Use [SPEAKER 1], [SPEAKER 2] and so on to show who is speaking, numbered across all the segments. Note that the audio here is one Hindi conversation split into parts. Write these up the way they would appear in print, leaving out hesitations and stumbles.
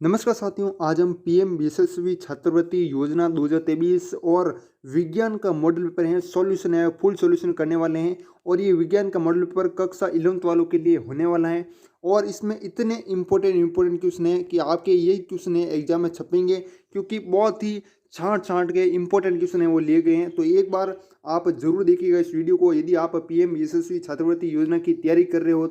[SPEAKER 1] नमस्कार साथियों, आज हम पीएम यशस्वी छात्रवृत्ति योजना 2023 और विज्ञान का मॉडल पेपर है, सॉल्यूशन है, फुल सॉल्यूशन करने वाले हैं। और ये विज्ञान का मॉडल पेपर कक्षा 11th वालों के लिए होने वाला है। और इसमें इतने इंपॉर्टेंट क्वेश्चन हैं कि आपके यही क्वेश्चन है एग्जाम में छपेंगे, क्योंकि बहुत ही छांट छांट के इंपॉर्टेंट क्वेश्चन है वो लिए गए हैं। तो एक बार आप जरूर देखिएगा इस वीडियो को, यदि आप पीएम यशस्वी छात्रवृत्ति योजना की तैयारी कर रहे हो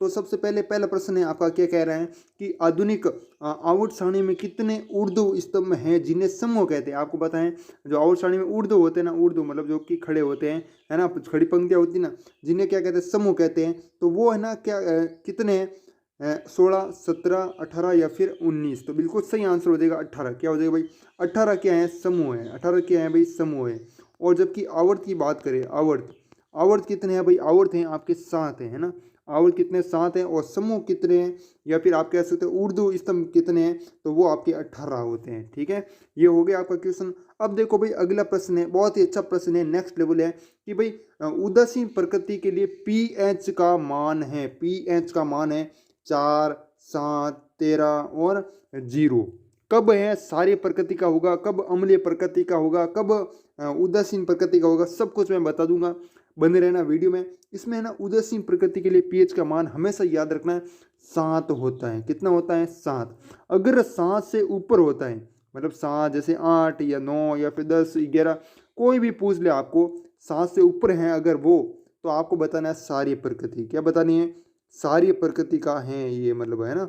[SPEAKER 1] तो सबसे पहले पहला प्रश्न है आपका, क्या कह रहा है कि आधुनिक आवर्त सारणी में कितने ऊर्ध्व स्तंभ हैं जिन्हें समूह कहते हैं। आपको पता है जो आवर्त सारणी में ऊर्ध्व होते हैं ना, ऊर्ध्व मतलब जो कि खड़े होते हैं, है ना, खड़ी पंक्तियां होती ना, जिन्हें क्या कहते हैं, समूह कहते हैं। तो वो है ना क्या कितने हैं, 16, 17, 18 या फिर 19। तो बिल्कुल सही आंसर हो जाएगा 18। क्या हो जाएगा भाई, 18 क्या है, समूह है। 18 क्या है भाई, समूह है। और जबकि आवर्त की बात करें, आवर्त आवर्त कितने हैं भाई, आवर्त हैं आपके 7 हैं, है ना। आवर्त कितने, 7 हैं। और समूह कितने हैं, या फिर आप कह सकते हो ऊर्ध्व स्तंभ कितने हैं, तो वो आपके 18 होते हैं। ठीक है, ये हो गया आपका क्वेश्चन। अब देखो भाई, अगला प्रश्न है, बहुत ही अच्छा प्रश्न है, नेक्स्ट लेवल है कि भाई उदासीन प्रकृति के लिए पीएच का मान है, पीएच का मान है 4, 7, 13 और 0। कब है सारी प्रकृति का होगा, कब अम्लीय प्रकृति का होगा, कब उदासीन प्रकृति का होगा, सब कुछ मैं बता दूंगा। बने रहना वीडियो में। इसमें है ना, उदासीन प्रकृति के लिए पीएच का मान हमेशा याद रखना है 7 होता है। कितना होता है, 7। अगर 7 से ऊपर होता है, मतलब 7 जैसे 8 या 9 या फिर 10, 11, कोई भी पूछ ले आपको, 7 से ऊपर है अगर वो, तो आपको बताना है सारी प्रकृति। क्या बतानी है, सारी प्रकृति का है ये, मतलब है ना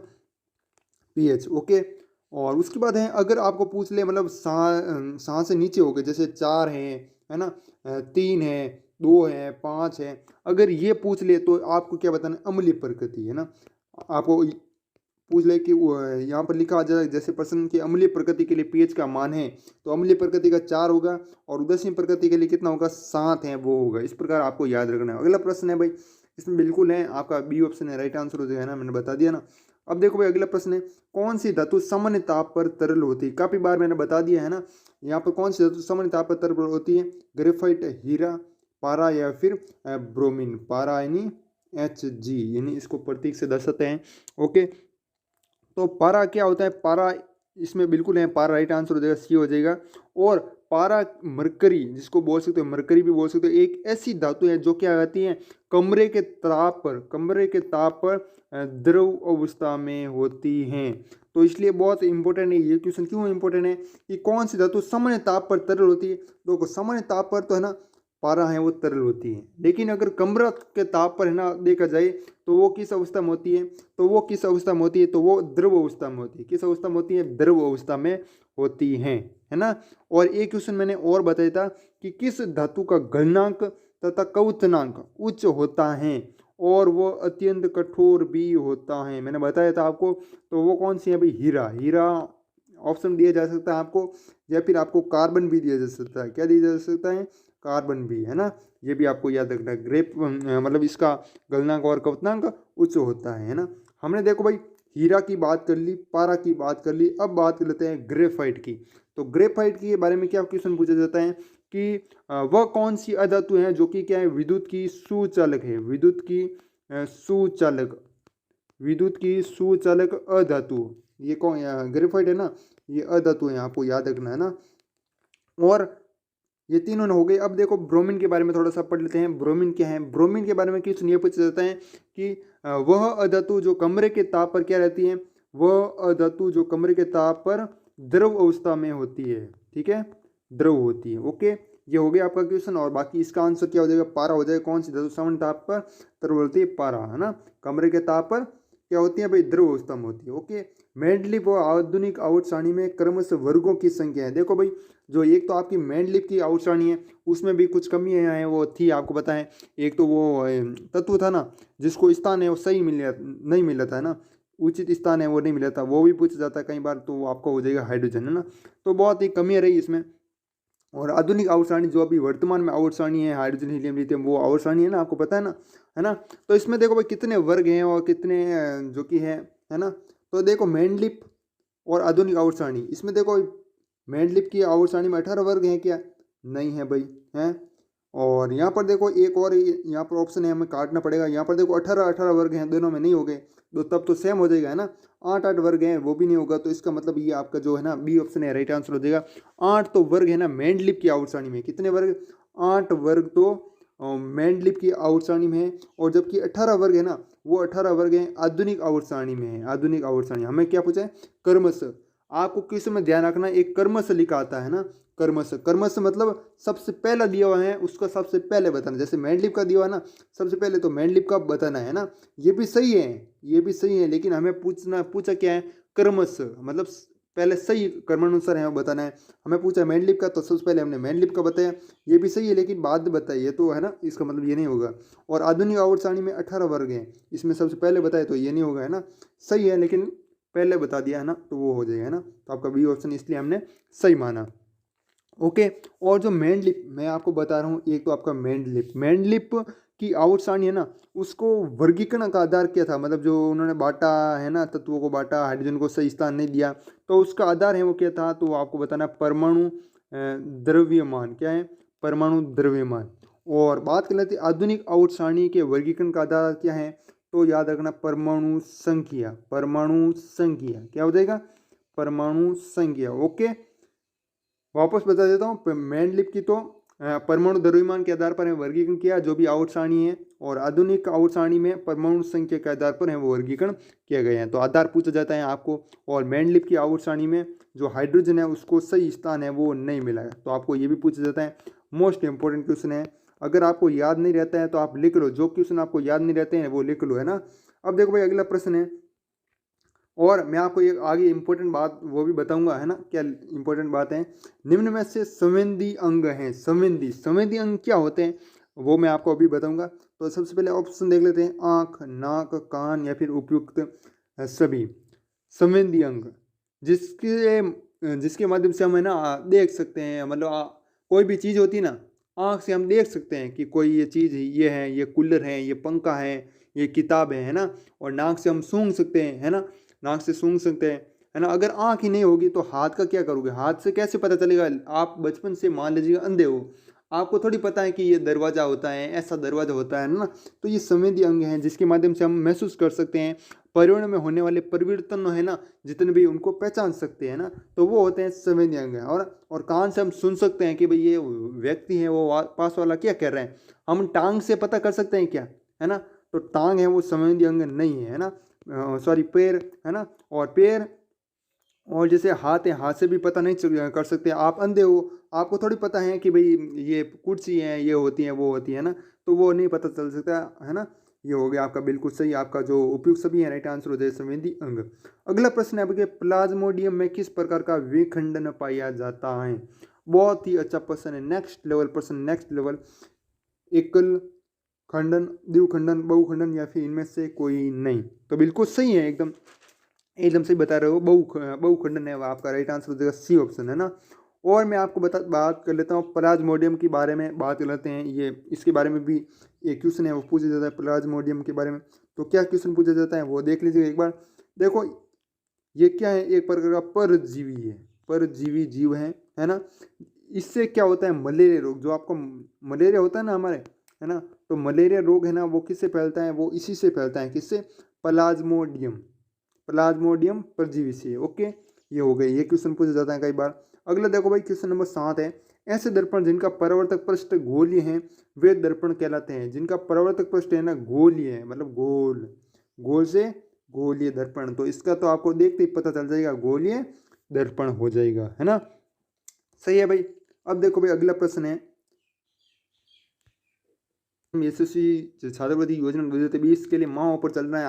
[SPEAKER 1] पीएच। ओके। और उसके बाद है, अगर आपको पूछ ले मतलब सा से नीचे हो गए, जैसे 4 है ना, 3 है, 2 है, 5 है, अगर ये पूछ ले तो आपको क्या बताना है, अम्लीय प्रकृति, है ना। आपको पूछ ले कि यहाँ पर लिखा आ जाए जैसे प्रश्न की, अम्लीय प्रकृति के लिए पीएच का मान है, तो अम्लीय प्रकृति का 4 होगा, और उदासीन प्रकृति के लिए कितना होगा, 7 है, वो होगा। इस प्रकार आपको याद रखना है। अगला प्रश्न है भाई, इसमें बिल्कुल है आपका बी ऑप्शन है, राइट आंसर हो जाएगा ना, मैंने बता दिया ना। अब देखो भाई, अगला प्रश्न है, कौन सी धातु सामान्य ताप पर तरल होती है। काफी बार मैंने बता दिया है ना, यहाँ पर कौन सी धातु सामान्य ताप पर तरल होती है, ग्रेफाइट, हीरा, पारा या फिर ब्रोमीन। पारा यानी Hg, यानी इसको प्रतीक से दर्शाते हैं। ओके। तो पारा क्या होता है, पारा इसमें बिल्कुल है, पारा राइट आंसर हो जाएगा, सी हो जाएगा। और पारा मरकरी, जिसको बोल सकते हो मरकरी भी बोल सकते हो, एक ऐसी धातु है जो क्या आती है, कमरे के ताप पर द्रव अवस्था में होती हैं। तो इसलिए बहुत इंपॉर्टेंट है ये क्वेश्चन। क्यों इंपॉर्टेंट है कि कौन सी धातु सामान्य ताप पर तरल होती है। देखो सामान्य ताप पर तो है ना पारा है वो तरल होती है, लेकिन अगर कमरा के ताप पर है ना देखा जाए तो वो किस अवस्था में होती है, तो वो किस अवस्था में होती है, तो वो द्रव अवस्था में होती है। किस अवस्था में होती है, द्रव अवस्था में होती है ना। और एक क्वेश्चन मैंने और बताया था कि किस धातु का गलनांक तथा क्वथनांक उच्च होता है और वो अत्यंत कठोर भी होता है, मैंने बताया था आपको। तो वो कौन सी है भाई, हीरा। हीरा ऑप्शन दिया जा सकता है आपको, या फिर आपको कार्बन भी दिया जा सकता है। क्या दिया जा सकता है, कार्बन भी, है ना। ये भी आपको याद रखना है। ग्रेप मतलब इसका गलनांक और क्वथनांक उच्च होता है ना। हमने देखो भाई हीरा की बात कर ली, पारा की बात कर ली, अब बात कर लेते हैं ग्रेफाइट की। तो ग्रेफाइट के बारे में क्या क्वेश्चन पूछा जाता है कि वह कौन सी अधातु है जो कि क्या है, विद्युत की सुचालक है, सुचालक, विद्युत की सुचालक अधातु। ये कौन, ग्रेफाइट है ना, ये अधातु है, आपको याद रखना है ना। और ये तीनों हो गए। अब देखो ब्रोमीन के बारे में थोड़ा सा पढ़ लेते हैं। ब्रोमीन क्या है, ब्रोमीन के बारे में क्वेश्चन ये पूछा जाता है कि वह अधातु जो कमरे के ताप पर क्या रहती है, वह अधातु जो कमरे के ताप पर द्रव अवस्था में होती है। ठीक है, द्रव होती है। ओके, ये हो गया आपका क्वेश्चन। और बाकी इसका आंसर क्या हो जाएगा, पारा हो जाएगा। कौन सी धातु सामान्य ताप पर द्रव होती है, पारा, है ना। कमरे के ताप पर क्या होती है भाई, द्रव अवस्था में होती है। ओके। मेंडलीफ और आधुनिक आवर्त सारणी में क्रमशः वर्गों की संख्या है। देखो भाई, जो एक तो आपकी मेंडलीफ की आवर्त सारणी है उसमें भी कुछ कमियां हैं, वो थी आपको पता है। एक तो वो तत्व था ना जिसको स्थान है वो सही नहीं मिला था, है ना, उचित स्थान है वो नहीं मिला था, वो भी पूछा जाता है कई बार। तो वो आपका हो जाएगा हाइड्रोजन, है ना। तो बहुत ही कमियां रही इसमें। और आधुनिक आवर्त सारणी जो अभी वर्तमान में आवर्त सारणी है, हाइड्रोजन हीलियम लिथियम, वो आवर्त सारणी है ना, आपको पता है ना। तो इसमें देखो भाई कितने वर्ग हैं और कितने जो कि है ना। तो देखो मेंडलीफ और आधुनिक आवर्त सारणी, इसमें देखो मेंडलीफ की आवर्त सारणी में 18 वर्ग हैं क्या, नहीं है भाई, हैं। और यहाँ पर देखो एक और यहाँ पर ऑप्शन है, हमें काटना पड़ेगा। यहाँ पर देखो 18 वर्ग हैं, दोनों में नहीं हो गए तो तब तो सेम हो जाएगा है ना। 8 वर्ग हैं वो भी नहीं होगा, तो इसका मतलब ये आपका जो है ना बी ऑप्शन है राइट आंसर हो जाएगा। 8 तो वर्ग है ना मेंडलिप की आउट सारणी में, कितने वर्ग? 8 वर्ग तो मेंडलिप की आउट सारणी में है। और जबकि 18 वर्ग है ना वो 18 वर्ग हैं आधुनिक आउट सारणी में है। आधुनिक आउट सारणी हमें क्या पूछा है? कर्मश। आपको किस में ध्यान रखना, एक कर्मश लिखा आता है ना, कर्मश। कर्मश मतलब सबसे पहला दिया हुआ है उसका सबसे पहले बताना, जैसे मेंडलिप का दिया हुआ है ना सबसे पहले तो मेंडलिप का बताना है ना। ये भी सही है, ये भी सही है, लेकिन हमें पूछा क्या है? कर्मश, मतलब पहले सही कर्मानुसार है बताना है। हमें पूछा मेंडलिप का तो सबसे पहले हमने मेंडलिप का बताया, ये भी सही है लेकिन बाद में बताइए तो है ना, इसका मतलब ये नहीं होगा। और आधुनिक आवर्त सारणी में 18 वर्ग हैं, इसमें सबसे पहले बताए तो ये नहीं होगा है ना। सही है लेकिन पहले बता दिया है ना तो वो हो जाएगा है ना। तो आपका बी ऑप्शन इसलिए हमने सही माना। ओके। और जो मेंडलिप मैं आपको बता रहा हूँ, एक तो आपका मेंडलिप की आउट सारणी है ना उसको वर्गीकरण का आधार क्या था, मतलब जो उन्होंने बांटा है ना, तत्वों को बांटा, हाइड्रोजन को सही स्थान नहीं दिया, तो उसका आधार है वो क्या था, तो आपको बताना परमाणु द्रव्यमान। क्या है? परमाणु द्रव्यमान। और बात कर लेते आधुनिक आउट सारणी के वर्गीकरण का आधार क्या है, तो याद रखना परमाणु संख्या। परमाणु संख्या क्या हो जाएगा? परमाणु संख्या। ओके, वापस बता देता हूँ। मेंडलिप की तो परमाणु द्रव्यमान के आधार पर है वर्गीकरण किया जो भी आउट सारणी है, और आधुनिक आउट सारणी में परमाणु संख्या के आधार पर है वो वर्गीकरण किया गया है। तो आधार पूछा जाता है आपको। और मेंडलिप की आउट सारणी में जो हाइड्रोजन है उसको सही स्थान है वो नहीं मिला है, तो आपको ये भी पूछा जाता है। मोस्ट इंपॉर्टेंट क्वेश्चन है, अगर आपको याद नहीं रहता है तो आप लिख लो, जो क्वेश्चन आपको याद नहीं रहते हैं वो लिख लो है ना। अब देखो भाई अगला प्रश्न है, और मैं आपको एक आगे इंपॉर्टेंट बात वो भी बताऊंगा है ना, क्या इंपॉर्टेंट बात है। निम्न में से संवेदी अंग हैं, संवेदी अंग क्या होते हैं वो मैं आपको अभी बताऊंगा। तो सबसे पहले ऑप्शन देख लेते हैं, आँख, नाक, कान या फिर उपयुक्त सभी। संवेदी अंग जिसके माध्यम से हम है ना देख सकते हैं, मतलब कोई भी चीज़ होती है ना, आँख से हम देख सकते हैं कि कोई ये चीज़ ये है, ये कूलर है, ये पंखा है, ये किताब है ना। और नाक से हम सूंघ सकते हैं है ना, नाक से सूंघ सकते हैं है ना। अगर आँख ही नहीं होगी तो हाथ का क्या करोगे? हाथ से कैसे पता चलेगा? आप बचपन से मान लीजिएगा अंधे हो, आपको थोड़ी पता है कि ये दरवाज़ा होता है, ऐसा दरवाज़ा होता है ना। तो ये संवेदी अंग हैं जिसके माध्यम से हम महसूस कर सकते हैं, पर्यावरण में होने वाले परिवर्तन है ना जितने भी उनको पहचान सकते हैं ना, तो वो होते हैं संवेदी अंग। और कान से हम सुन सकते हैं कि भाई ये व्यक्ति है वो पास वाला क्या कर रहे हैं। हम टांग से पता कर सकते हैं क्या, है ना। तो टांग है वो संवेदी अंग नहीं है ना, सॉरी पैर है ना। और पैर और जैसे हाथ है, हाथ से भी पता नहीं कर सकते। आप अंधे हो, आपको थोड़ी पता है कि भाई ये कुर्सी है, ये होती है, वो होती है ना, तो वो नहीं पता चल सकता है ना। ये हो गया आपका बिल्कुल सही, आपका जो उपयुक्त सभी है राइट आंसर हो जाए संवेदी अंग। अगला प्रश्न है आपके, प्लाज्मोडियम में किस प्रकार का विखंडन पाया जाता है? बहुत ही अच्छा प्रश्न है, नेक्स्ट लेवल प्रश्न, नेक्स्ट लेवल। एकल खंडन, द्विखंडन, बहुखंडन या फिर इनमें से कोई नहीं? तो बिल्कुल सही है, एकदम एकदम सही बता रहे हो, बहुखंडन है आपका राइट आंसर हो जाएगा, सी ऑप्शन है ना। और मैं आपको बात कर लेता हूँ प्लाज्मोडियम के बारे में, बात कर लेते हैं। ये इसके बारे में भी एक क्वेश्चन है वो पूछा जाता है प्लाज्मोडियम के बारे में। तो क्या क्वेश्चन पूछा जाता है वो देख लीजिए एक बार। देखो ये क्या है, एक प्रकार का परजीवी है, परजीवी जीव है ना। इससे क्या होता है, मलेरिया रोग, जो आपको मलेरिया होता है ना हमारे, है ना, तो मलेरिया रोग है ना वो किससे फैलता है? वो इसी से फैलता है, किससे? प्लाज्मोडियम, प्लाज्मोडियम परजीवी से। ओके, ये हो गई, ये क्वेश्चन पूछा जाता है कई बार। अगला देखो भाई क्वेश्चन नंबर 7 है, ऐसे दर्पण जिनका परावर्तक पृष्ठ गोलीय है वे दर्पण कहलाते हैं। जिनका परावर्तक पृष्ठ है ना गोलीय है, मतलब गोल, गोल से गोलीय दर्पण। तो इसका तो आपको देखते ही पता चल जाएगा, गोलीय दर्पण हो जाएगा है ना। सही है भाई। अब देखो भाई अगला प्रश्न है, यशस्वी छात्रवृत्ति योजना 2020 के लिए माह पर चल रहा है।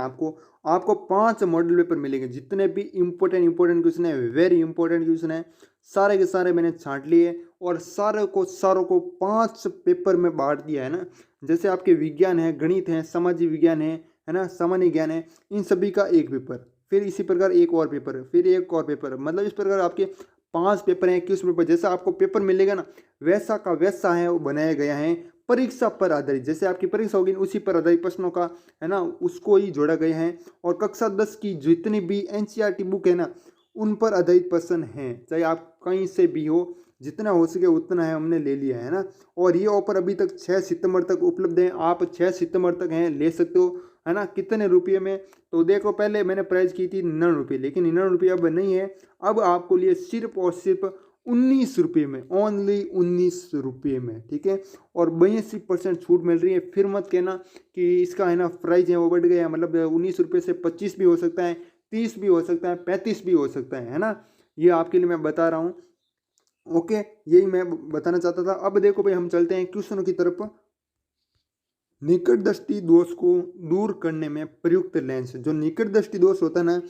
[SPEAKER 1] आपको 5 मॉडल पेपर मिलेंगे, जितने भी इंपॉर्टेंट क्वेश्चन है, वेरी इंपॉर्टेंट क्वेश्चन है, सारे के सारे मैंने छांट लिए और सारों को 5 पेपर में बांट दिया है ना। जैसे आपके विज्ञान है, गणित है, सामाजिक विज्ञान है ना, सामान्य ज्ञान है, इन सभी का एक पेपर, फिर इसी प्रकार एक और पेपर, फिर एक और पेपर, मतलब इस प्रकार आपके 5 पेपर हैं। क्वेश्चन पेपर जैसा आपको पेपर मिलेगा ना वैसा का वैसा है वो बनाया गया है, परीक्षा पर आधारित। जैसे आपकी परीक्षा होगी उसी पर आधारित प्रश्नों का है ना उसको ही जोड़ा गया है। और कक्षा 10 की जितनी भी एनसीईआरटी बुक है ना उन पर आधारित प्रश्न हैं, चाहे आप कहीं से भी हो, जितना हो सके उतना है हमने ले लिया है ना। और ये ऑफर अभी तक 6 सितंबर तक उपलब्ध है, आप 6 सितंबर तक हैं ले सकते हो है ना। कितने रुपये में, तो देखो पहले मैंने प्राइस की थी 99 रुपये, लेकिन 99 रुपये अब नहीं है, अब आपको लिए सिर्फ और सिर्फ 19 रुपये में, ओनली 19 रुपये में, ठीक है। और 82% छूट मिल रही है। फिर मत कहना कि इसका है ना प्राइस है वो बढ़ गया, मतलब 19 रुपये से 25 भी हो सकता है, 30 भी हो सकता है, 35 भी हो सकता है ना। ये आपके लिए मैं बता रहा हूँ। ओके, यही मैं बताना चाहता था। अब देखो भाई हम चलते हैं क्वेश्चनों की तरफ। निकट दृष्टि दोष को दूर करने में प्रयुक्त लेंस, जो निकट दृष्टि दोष होता है ना,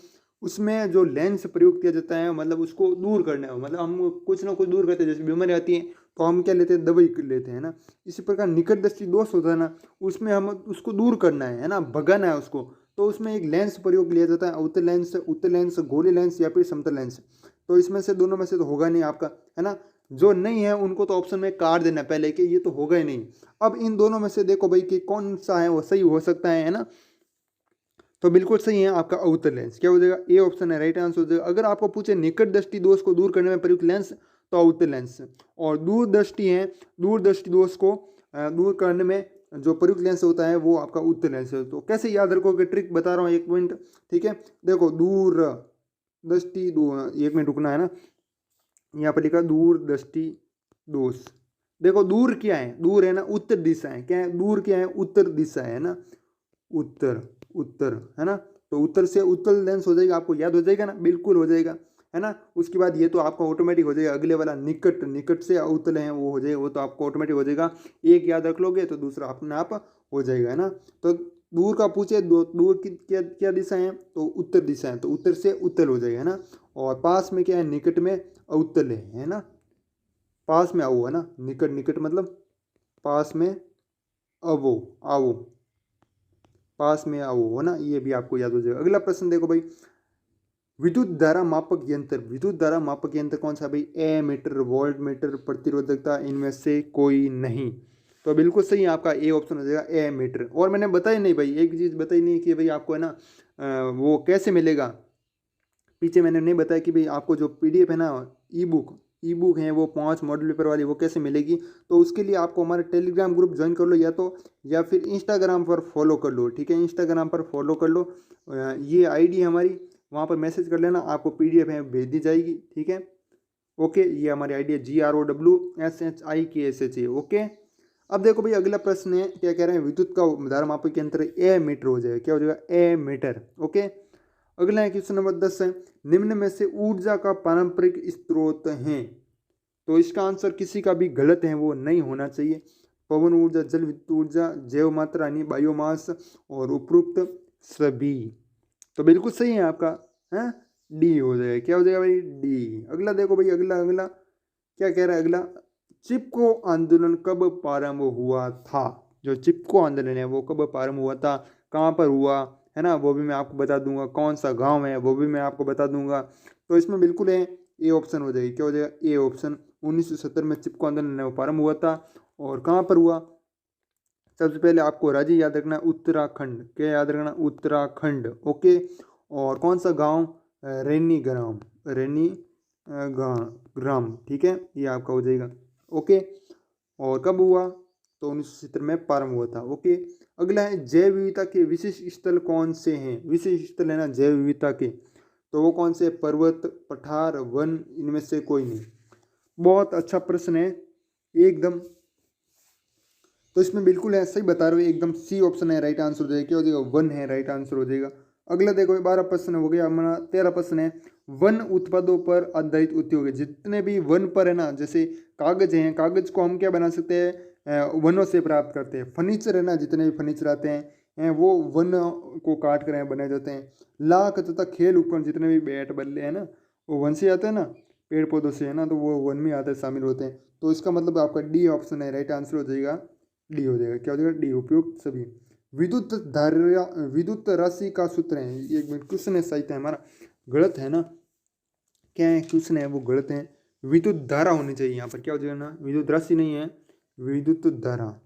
[SPEAKER 1] उसमें जो लेंस प्रयोग किया जाता है, मतलब उसको दूर करना है, मतलब हम कुछ ना कुछ दूर करते हैं। जैसे बीमारी आती है तो हम क्या लेते हैं, दवाई लेते हैं ना। इसी प्रकार निकट दृष्टि दोष होता है ना, उसमें हम उसको दूर करना है ना, भगाना है उसको। तो उसमें एक लेंस प्रयोग लिया जाता है, उत्तल लेंस, गोली लेंस या फिर समतल लेंस। तो इसमें से दोनों में से तो होगा नहीं आपका, है ना। जो नहीं है उनको तो ऑप्शन में काट देना पहले कि ये तो होगा ही नहीं। अब इन दोनों में से देखो भाई कि कौन सा है वो सही हो सकता है ना। तो बिल्कुल सही है आपका अवतल लेंस। क्या हो जाएगा, ए ऑप्शन है राइट आंसर हो जाएगा। अगर आपको पूछे निकट दृष्टि दोष को दूर करने में प्रयुक्त लेंस, तो अवतल लेंस। और दूर दृष्टि है, दूर दृष्टि दोष को दूर करने में जो प्रयुक्त लेंस होता है वो आपका उत्तल लेंस है। तो कैसे याद रखोगे, ट्रिक बता रहा हूँ, एक मिनट, ठीक है। देखो दूर दृष्टि एक मिनट रुकना है ना, यहाँ पर लिखा दूर दृष्टि दोष। देखो दूर क्या है, दूर है ना उत्तर दिशा है, क्या है दूर, क्या है उत्तर दिशा है ना, उत्तर, उत्तर है ना। तो उत्तर से उत्तल लेंस हो जाएगा, आपको याद हो जाएगा ना, बिल्कुल हो जाएगा, है ना। उसके बाद ये तो आपका ऑटोमेटिक हो जाएगा। अगले वाला निकट, निकट से उत्तल है वो हो जाएगा, वो तो आपको ऑटोमेटिक हो जाएगा। एक याद रख लोगे तो दूसरा अपने आप हो जाएगा, है ना। तो दूर का पूछे, दूर की क्या क्या दिशा है, तो उत्तर दिशा है, तो उत्तर से उत्तल हो जाएगा, है ना। और पास में क्या है, निकट में उत्तल है ना। पास में आओ है ना, निकट, निकट मतलब पास में अवो, आओ, पास में आओ है ना, ये भी आपको याद हो जाएगा। अगला प्रश्न देखो भाई, विद्युत धारा मापक यंत्र, विद्युत धारा मापक यंत्र कौन सा भाई, एमीटर, वोल्ट मीटर, प्रतिरोधकता, इनमें से कोई नहीं। तो बिल्कुल सही है आपका ए ऑप्शन हो जाएगा, एमीटर। और मैंने बताया नहीं भाई, एक चीज़ बताई नहीं कि भाई आपको है ना वो कैसे मिलेगा। पीछे मैंने नहीं बताया कि भाई आपको जो पीडीएफ है ना, ई बुक है वो 5 मॉडल पेपर वाली, वो कैसे मिलेगी। तो उसके लिए आपको हमारे टेलीग्राम ग्रुप ज्वाइन कर लो, या फिर इंस्टाग्राम पर फॉलो कर लो, ठीक है। इंस्टाग्राम पर फॉलो कर लो, ये आईडी है हमारी, वहाँ पर मैसेज कर लेना, आपको पीडीएफ है भेज दी जाएगी, ठीक है। ओके, ये हमारी आईडी है GROWSHIKSH, ओके। अब देखो भाई अगला प्रश्न है, क्या कह रहे हैं, विद्युत का धारा मापक यंत्र ए मीटर हो जाएगा, क्या हो जाएगा, ए मीटर, ओके। अगला है क्वेश्चन नंबर 10 है, निम्न में से ऊर्जा का पारंपरिक स्रोत है। तो इसका आंसर किसी का भी गलत है, वो नहीं होना चाहिए। पवन ऊर्जा, जल विद्युत ऊर्जा, जैव मात्रा यानी बायोमास, और उपरोक्त सभी। तो बिल्कुल सही है आपका, है डी हो जाएगा, क्या हो जाएगा भाई, डी। अगला देखो भाई, अगला अगला क्या कह रहा है, अगला चिपको आंदोलन कब प्रारंभ हुआ था। जो चिपको आंदोलन है वो कब प्रारंभ हुआ था, कहाँ पर हुआ, है ना, वो भी मैं आपको बता दूंगा। कौन सा गांव है वो भी मैं आपको बता दूंगा। तो इसमें बिल्कुल है ए ऑप्शन हो जाएगी, क्या हो जाएगा, ए ऑप्शन। 1970 में चिपको आंदोलन है वो प्रारंभ हुआ था। और कहाँ पर हुआ, सबसे पहले आपको राज्य याद रखना है उत्तराखंड, क्या याद रखना, उत्तराखंड, ओके। और कौन सा गांव, रैनी ग्राम, रैनी ग्राम, ठीक है, ये आपका हो जाएगा, ओके। और कब हुआ, तो 1970 में प्रारंभ हुआ था, ओके। अगला है जैव विविधता के विशिष्ट स्थल कौन से हैं, विशिष्ट स्थल है ना जैव विविधता के, तो वो कौन से, पर्वत, पठार, वन, इनमें से कोई नहीं। बहुत अच्छा प्रश्न है एकदम। तो इसमें बिल्कुल है, सही बता रहे हो एकदम, सी ऑप्शन है राइट आंसर हो जाएगा, क्या हो जाएगा, वन है राइट आंसर हो जाएगा। अगला देखो 12 प्रश्न हो गया हमारा। 13 प्रश्न है, वन उत्पादों पर आधारित उद्योग है। जितने भी वन पर है ना, जैसे कागज हैं, कागज को हम क्या बना सकते हैं, वनों से प्राप्त करते हैं। फर्नीचर है ना, जितने भी फर्नीचर आते हैं वो वन को काट कर बनाए जाते हैं। लाख तथा खेल उपकरण, जितने भी बैट बल्ले हैं ना, वो वन से आते हैं ना, पेड़ पौधों से है ना, तो वो वन में आते हैं, शामिल होते हैं। तो इसका मतलब आपका डी ऑप्शन है राइट आंसर हो जाएगा, डी हो जाएगा, क्या हो जाएगा, डी, उपयुक्त सभी। विद्युत धारा, विद्युत राशि का सूत्र है, एक मिनट, क्वेश्चन है सही है हमारा, गलत है ना, क्या है क्वेश्चन है वो गलत है। विद्युत धारा होनी चाहिए यहाँ पर, क्या हो जाएगा ना, विद्युत राशि नहीं है, विद्युत धारा।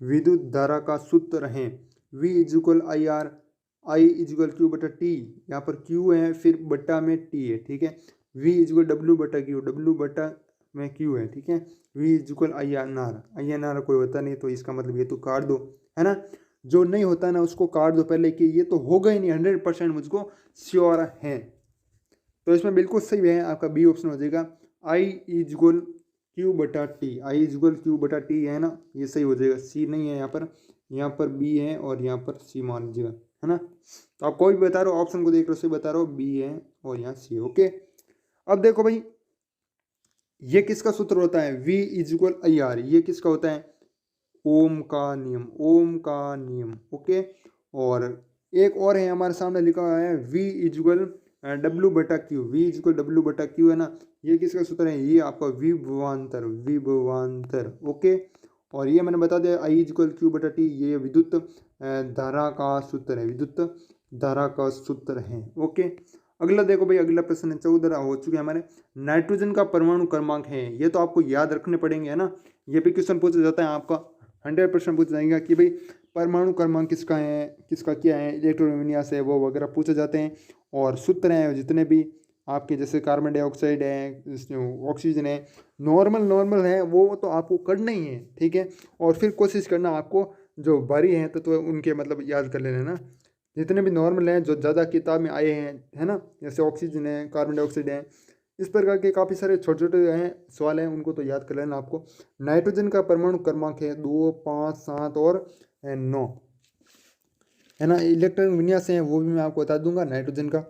[SPEAKER 1] विद्युत धारा का सूत्र है V = IR, I = Q/T। यहाँ पर Q है, फिर बट्टा में T है, ठीक है। V इजक्वल डब्ल्यू बटा क्यू, डब्ल्यू बटा में क्यू है, ठीक है। V is equal I N R, I N R कोई होता नहीं, तो इसका मतलब ये तो काट दो, है ना। जो नहीं होता ना उसको काट दो पहले, कि ये तो होगा ही नहीं, 100% मुझको श्योर है। तो इसमें बिल्कुल सही है, आपका बी ऑप्शन हो जाएगा, आई इजक्वल क्यू बटा टी, आई इजक्वल क्यू बटा टी है ना, ये सही हो जाएगा। सी नहीं है यहाँ पर बी है और यहाँ पर सी मान लीजिएगा, है ना। तो आप कोई भी बता रहे हो, ऑप्शन को देख रहे हो, सही बता रहे हो, बी है और यहाँ सी, ओके। अब देखो भाई, ये किसका सूत्र होता है, V इजक्वल आई आर, ये किसका होता है, ओम का नियम, ओम का नियम, ओके। और एक और है हमारे सामने लिखा हुआ है V इजक्वल डब्ल्यू बटा क्यू, V इजक्वल डब्ल्यू बटा क्यू है ना, ये किसका सूत्र है, ये आपका विभवांतर, विभवांतर, ओके। और ये मैंने बता दिया I इजक्वल क्यू बटा टी, ये विद्युत धारा का सूत्र है, विद्युत धारा का सूत्र है, ओके। अगला देखो भाई, अगला प्रश्न है 14 हो चुके हैं हमारे। नाइट्रोजन का परमाणु क्रमांक है, ये तो आपको याद रखने पड़ेंगे, है ना। ये भी क्वेश्चन पूछा जाता है आपका, 100% पूछा जाएगा कि भाई परमाणु क्रमांक किसका है, किसका क्या है, इलेक्ट्रॉन विन्यास है, वो वगैरह पूछे जाते हैं। और सूत्र हैं जितने भी आपके, जैसे कार्बन डाइऑक्साइड है, ऑक्सीजन है, नॉर्मल है, वो तो आपको करना ही है, ठीक है। और फिर कोशिश करना आपको जो भारी हैं तो उनके मतलब याद कर लेना ना, जितने भी नॉर्मल हैं जो ज़्यादा किताब में आए हैं, है ना, जैसे ऑक्सीजन है, कार्बन डाइऑक्साइड है, इस प्रकार के काफ़ी सारे छोटे छोटे हैं सवाल हैं, उनको तो याद कर लेना आपको। नाइट्रोजन का परमाणु क्रमांक है 2, 5, 7 और 9, है ना। इलेक्ट्रॉन विन्यास है वो भी मैं आपको बता दूंगा नाइट्रोजन का।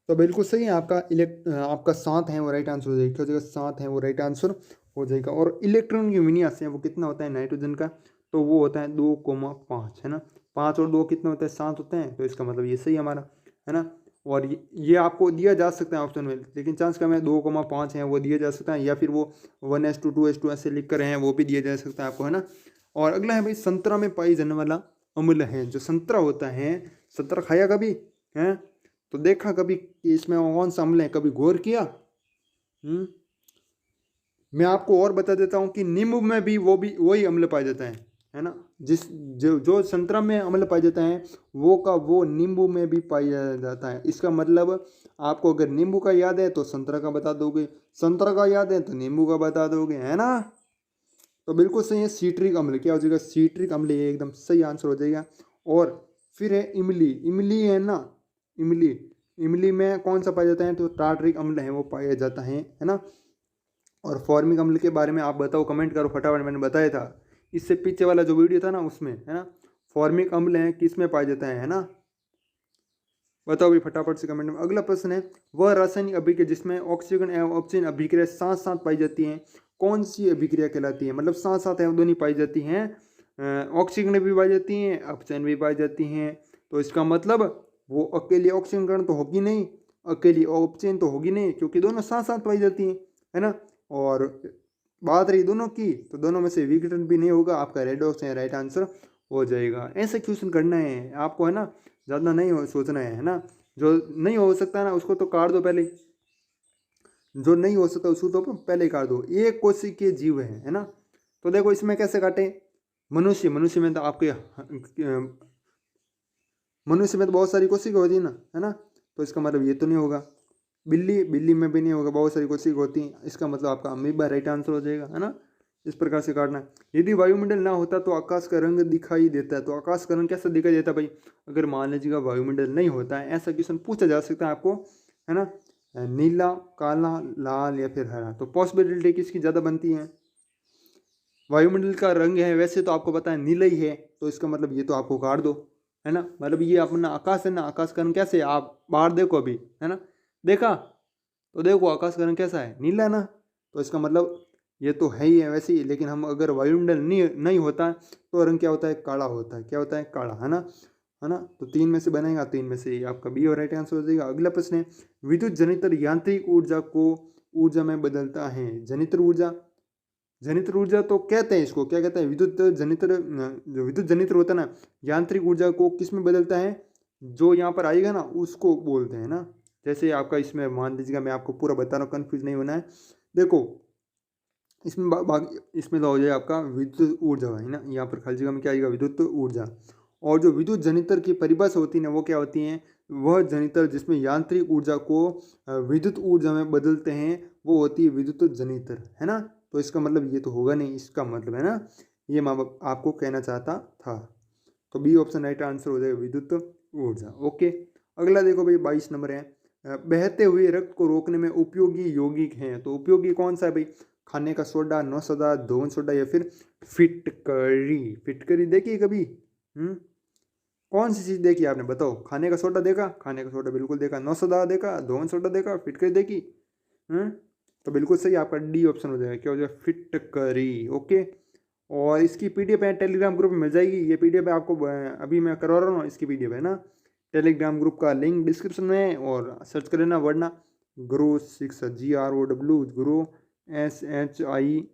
[SPEAKER 1] तो बिल्कुल सही है, आपका 7 है वो राइट आंसर हो जाएगा, क्या हो जाएगा, 7 है वो राइट आंसर हो जाएगा। और इलेक्ट्रॉन की विन्यास है वो कितना होता है नाइट्रोजन का, तो वो होता है 2,5, है ना। 5 और 2 कितना होता है, 7 होते हैं, तो इसका मतलब ये सही हमारा, है ना। और ये आपको दिया जा सकता है ऑप्शन में, लेकिन चांस कम है, 2,5 है वो दिया जा सकता है, या फिर वो 1s2 2s2 ऐसे लिख कर हैं वो भी दिया जा सकता है आपको, है ना। और अगला है भाई, संतरा में पाई जाने वाला अम्ल है, जो संतरा होता है, संतरा खाया कभी है, तो देखा कभी कि इसमें कौन सा अम्ल है, कभी गौर किया। मैं आपको और बता देता हूँ कि नींबू में भी वही अम्ल पाया जाता है ना। जो संतरा में अम्ल पाया जाता है वो नींबू में भी पाया जाता है। इसका मतलब आपको अगर नींबू का याद है तो संतरा का बता दोगे, संतरा का याद है तो नींबू का बता दोगे, है ना। तो बिल्कुल सही है, सीट्रिक अम्ल, क्या हो जाएगा, सीट्रिक अम्ल, ये एकदम सही आंसर हो जाएगा। और फिर है इमली, इमली है ना, इमली, इमली में कौन सा पाया जाता है, तो टार्टरिक अम्ल है वो पाया जाता है ना। और फॉर्मिक अम्ल के बारे में आप बताओ, कमेंट करो फटाफट, मैंने बताया था इससे पीछे वाला जो वीडियो था ना उसमें, है ना। फॉर्मिक अम्ल है किस में पाया जाता है ना, बताओ भी फटाफट से कमेंट में। अगला प्रश्न है, वह रासायनिक अभिक्रिया जिसमें ऑक्सीजन एवं ऑक्सीजन अभिक्रिया साथ साथ पाई जाती हैं, कौन सी अभिक्रिया कहलाती है, मतलब साथ साथ एवं दोनों पाई जाती हैं, ऑक्सीजन भी पाई जाती हैं, ऑक्सीजन भी पाई जाती हैं, तो इसका मतलब वो अकेली ऑक्सीजन कण तो होगी नहीं, अकेली ऑक्सीजन तो होगी नहीं, क्योंकि दोनों साथ साथ पाई जाती हैं, है ना। और बात रही दोनों की, तो दोनों में से विघटन भी नहीं होगा, आपका रेडॉक्स है राइट आंसर हो जाएगा। ऐसे क्वेश्चन करना है आपको, है ना, ज़्यादा नहीं सोचना है ना। जो नहीं हो सकता ना उसको तो काट दो पहले, जो नहीं हो सकता उसको तो पहले ही काट दो। एक कोशिकीय जीव है ना, तो देखो इसमें कैसे काटे, मनुष्य, मनुष्य में तो आपके मनुष्य में तो बहुत सारी कोशिका होती है ना, है ना, तो इसका मतलब ये तो नहीं होगा। बिल्ली, बिल्ली में भी नहीं होगा, बहुत सारी कोशिका होती हैं, इसका मतलब आपका अमीबा राइट आंसर हो जाएगा, है ना। इस प्रकार से काटना है। यदि वायुमंडल ना होता तो आकाश का रंग दिखाई देता है, तो आकाश का रंग कैसा दिखाई देता है भाई, अगर मान लीजिएगा वायुमंडल नहीं होता है, ऐसा क्वेश्चन पूछा जा सकता है आपको, है ना। नीला, काला, लाल या फिर हरा, तो पॉसिबिलिटी किसकी ज़्यादा बनती है, वायुमंडल का रंग है वैसे तो आपको पता है नीला ही है, तो इसका मतलब ये तो आपको काट दो, है ना। मतलब ये अपना आकाश है ना, आकाश का रंग कैसे, आप बाहर देखो अभी, है ना, देखा तो देखो आकाश का रंग कैसा है, नीला ना, तो इसका मतलब ये तो है ही है वैसे ही। लेकिन हम अगर वायुमंडल नहीं होता तो रंग क्या होता है, काला होता है, क्या होता है, काला, है ना, है ना। तो 3 में से बनेगा, 3 में से आपका बी और राइट आंसर हो जाएगा। अगला प्रश्न है, विद्युत जनित्र यांत्रिक ऊर्जा को ऊर्जा में बदलता है, जनित्र ऊर्जा, जनित्र ऊर्जा तो कहते हैं इसको, क्या कहते हैं, विद्युत जनित्र, जो विद्युत जनित्र होता है ना, यांत्रिक ऊर्जा को किस में बदलता है, जो यहाँ पर आएगा ना उसको बोलते हैं ना। जैसे आपका इसमें मान लीजिएगा, मैं आपको पूरा बता रहा हूँ, कन्फ्यूज नहीं होना है। देखो इसमें इसमें तो हो जाए आपका विद्युत ऊर्जा, है ना, यहाँ पर खाली जगह में क्या आएगा, विद्युत ऊर्जा। और जो विद्युत जनित्र की परिभाषा होती है ना वो क्या होती है, वह जनित्र जिसमें यांत्रिक ऊर्जा को विद्युत ऊर्जा में बदलते हैं वो होती है विद्युत जनित्र, है ना। तो इसका मतलब ये तो होगा नहीं, इसका मतलब है ना ये मैं आपको कहना चाहता था। तो बी ऑप्शन राइट आंसर हो जाएगा विद्युत ऊर्जा। ओके, अगला देखो भाई 22 नंबर है, बहते हुए रक्त को रोकने में उपयोगी यौगिक हैं। तो उपयोगी कौन सा है भाई, खाने का सोडा, नौसदा, धोवन सोडा या फिर फिटकरी। फिटकरी देखी कभी? कौन सी चीज़ देखी आपने बताओ? खाने का सोडा देखा? खाने का सोडा बिल्कुल देखा। नौसदा देखा? धोवन सोडा देखा? फिटकरी देखी? तो बिल्कुल सही आपका डी ऑप्शन हो जाएगा, क्या हो जाएगा, फिटकरी। ओके, और इसकी पीडीएफ है टेलीग्राम ग्रुप में मिल जाएगी। ये पीडीएफ आपको अभी मैं करवा रहा हूँ, इसकी पीडीएफ है ना। टेलीग्राम ग्रुप का लिंक डिस्क्रिप्शन में है और सर्च कर लेना वरना गुरु शिक्षा, GROW, गुरु SHIKSH,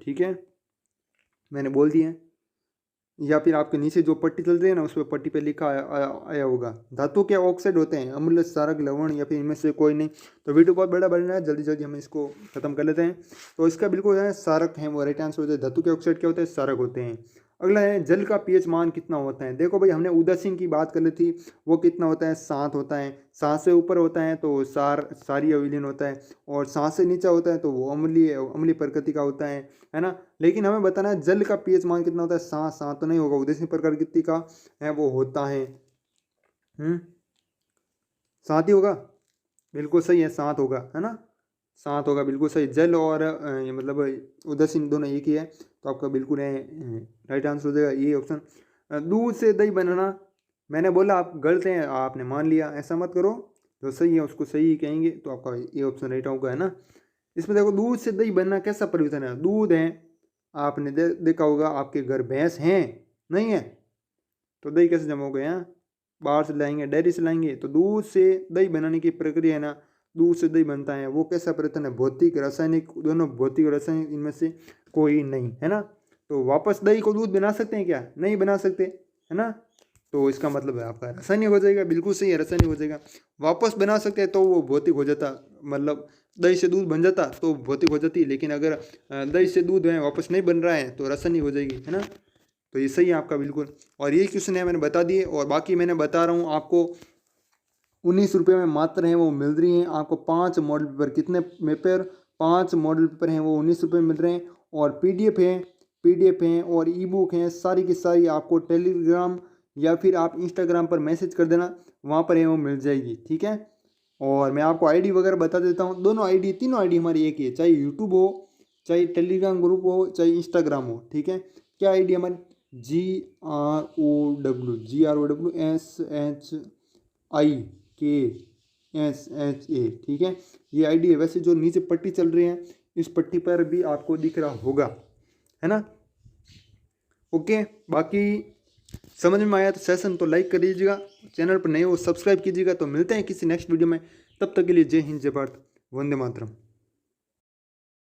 [SPEAKER 1] ठीक है, मैंने बोल दिया। या फिर आपके नीचे जो पट्टी चल रही है ना उस पर पट्टी पे लिखा आया होगा। धातु के ऑक्साइड होते हैं, अम्ल, क्षारक, लवण या फिर इनमें से कोई नहीं। तो वीडियो बहुत बड़ा बन रहा है, जल्दी जल्दी हम इसको खत्म कर लेते हैं। तो इसका बिल्कुल है क्षारक है वो राइट आंसर हो जाए। धातु के ऑक्साइड क्या होते हैं, क्षारक होते हैं। अगला है जल का पीएच मान कितना होता है। देखो भाई हमने उदासीन की बात कर ली थी, वो कितना होता है, 7 होता है। 7 से ऊपर होता है तो सारी विलीन होता है, और 7 से नीचे होता है तो वो अम्लीय प्रकृति का होता है ना। लेकिन हमें बताना है जल का पीएच मान कितना होता है। 7 तो नहीं होगा, उदासीन प्रकृति का है वो होता है 7 ही होगा, बिल्कुल सही है, 7 होगा, है ना, 7 होगा, बिल्कुल सही। जल और ये मतलब उदासीन दोनों एक ही है, तो आपका बिल्कुल है राइट आंसर हो जाएगा ये ऑप्शन। दूध से दही बनाना, मैंने बोला आप गलत हैं, आपने मान लिया, ऐसा मत करो, जो सही है उसको सही ही कहेंगे, तो आपका ये ऑप्शन राइट होगा, है ना। इसमें देखो दूध से दही बनना कैसा परिवर्तन है। दूध है, आपने देखा होगा आपके घर भैंस हैं नहीं है, तो दही कैसे जमा हो गए हैं, बाहर से लाएंगे, डेयरी से लाएंगे। तो दूध से दही बनाने की प्रक्रिया है ना, दूध से दही बनता है, वो कैसा परिवर्तन है, भौतिक रासायनिक, दोनों भौतिक और रासायनिक, इनमें से कोई नहीं, है ना। तो वापस दही को दूध बना सकते हैं क्या, नहीं बना सकते, है ना। तो इसका मतलब है आपका रासायनिक हो जाएगा, बिल्कुल सही है, रासायनिक हो जाएगा। वापस बना सकते हैं तो वो भौतिक हो जाता, मतलब दही से दूध बन जाता तो भौतिक हो जाती, लेकिन अगर दही से दूध है वापस नहीं बन रहा है तो रासायनिक हो जाएगी, है ना। तो ये सही है आपका बिल्कुल। और ये क्वेश्चन है मैंने बता दिए, और बाकी मैंने बता रहा हूँ आपको 19 रुपये में मात्र हैं वो मिल रही हैं आपको। 5 मॉडल पेपर, कितने पेपर, 5 मॉडल पेपर हैं वो 19 रुपये में मिल रहे हैं। और पीडीएफ हैं और ई बुक हैं, सारी की सारी आपको टेलीग्राम या फिर आप इंस्टाग्राम पर मैसेज कर देना, वहाँ पर है वो मिल जाएगी, ठीक है। और मैं आपको आईडी वगैरह बता देता हूँ, दोनों आईडी, तीनों आईडी हमारी एक ही है, चाहे यूट्यूब हो, चाहे टेलीग्राम ग्रुप हो, चाहे इंस्टाग्राम हो, ठीक है। क्या आईडी हमारी, GROWSHIKSHA, ठीक है, ये आईडी है। वैसे जो नीचे पट्टी चल रही है इस पट्टी पर भी आपको दिख रहा होगा, है ना। ओके, बाकी समझ में आया तो सेशन तो लाइक कर दीजिएगा, चैनल पर नए हो सब्सक्राइब कीजिएगा। तो मिलते हैं किसी नेक्स्ट वीडियो में, तब तक के लिए जय हिंद, जय भारत, वंदे मातरम।